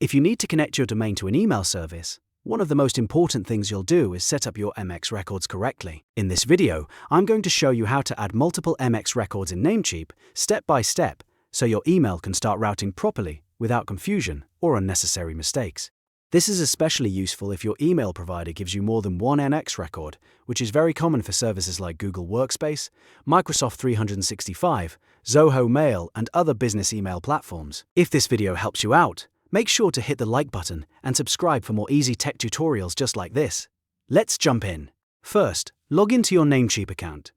If you need to connect your domain to an email service, one of the most important things you'll do is set up your MX records correctly. In this video, I'm going to show you how to add multiple MX records in Namecheap step by step so your email can start routing properly without confusion or unnecessary mistakes. This is especially useful if your email provider gives you more than one MX record, which is very common for services like Google Workspace, Microsoft 365, Zoho Mail, and other business email platforms. If this video helps you out, make sure to hit the like button and subscribe for more easy tech tutorials just like this. Let's jump in. First, log into your Namecheap account.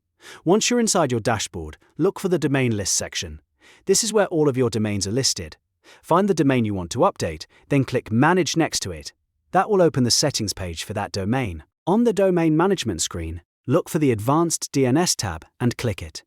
Once you're inside your dashboard, look for the domain list section. This is where all of your domains are listed. Find the domain you want to update, then click Manage next to it. That will open the settings page for that domain. On the domain management screen, look for the Advanced DNS tab and click it.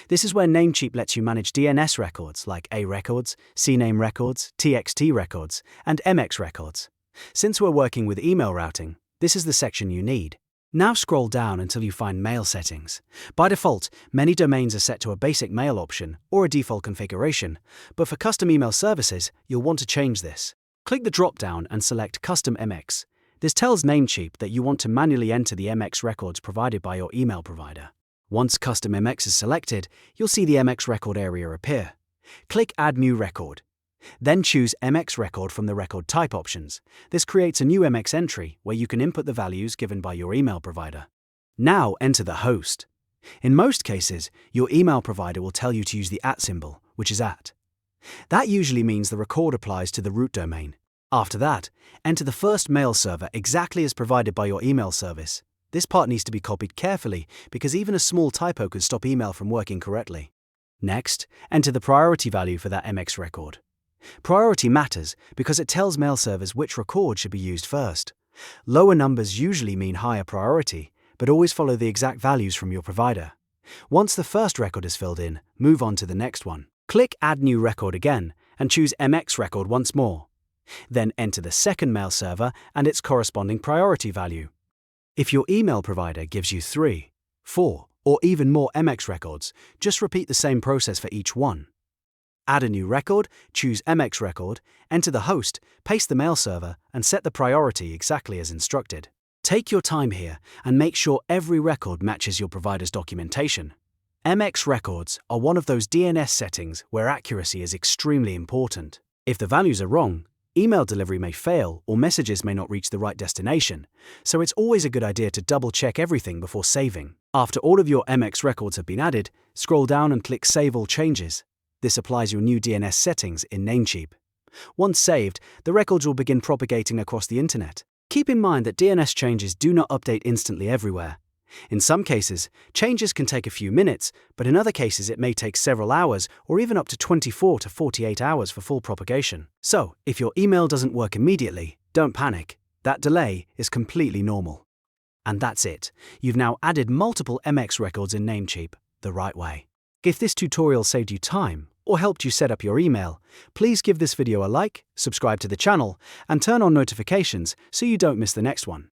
This is where Namecheap lets you manage DNS records like A records, CNAME records, TXT records, and MX records. Since we're working with email routing, this is the section you need. Now scroll down until you find Mail settings. By default, many domains are set to a basic mail option or a default configuration, but for custom email services, you'll want to change this. Click the drop-down and select Custom MX. This tells Namecheap that you want to manually enter the MX records provided by your email provider. Once Custom MX is selected, you'll see the MX record area appear. Click Add New Record. Then choose MX record from the record type options. This creates a new MX entry where you can input the values given by your email provider. Now enter the host. In most cases, your email provider will tell you to use the @ symbol, which is @. That usually means the record applies to the root domain. After that, enter the first mail server exactly as provided by your email service. This part needs to be copied carefully because even a small typo could stop email from working correctly. Next, enter the priority value for that MX record. Priority matters because it tells mail servers which record should be used first. Lower numbers usually mean higher priority, but always follow the exact values from your provider. Once the first record is filled in, move on to the next one. Click Add New Record again and choose MX record once more. Then enter the second mail server and its corresponding priority value. If your email provider gives you 3, 4, or even more MX records, just repeat the same process for each one. Add a new record, choose MX record, enter the host, paste the mail server, and set the priority exactly as instructed. Take your time here and make sure every record matches your provider's documentation. MX records are one of those DNS settings where accuracy is extremely important. If the values are wrong, email delivery may fail or messages may not reach the right destination, so it's always a good idea to double-check everything before saving. After all of your MX records have been added, scroll down and click Save All Changes. This applies your new DNS settings in Namecheap. Once saved, the records will begin propagating across the internet. Keep in mind that DNS changes do not update instantly everywhere. In some cases, changes can take a few minutes, but in other cases it may take several hours or even up to 24 to 48 hours for full propagation. So, if your email doesn't work immediately, don't panic. That delay is completely normal. And that's it. You've now added multiple MX records in Namecheap the right way. If this tutorial saved you time or helped you set up your email, please give this video a like, subscribe to the channel, and turn on notifications so you don't miss the next one.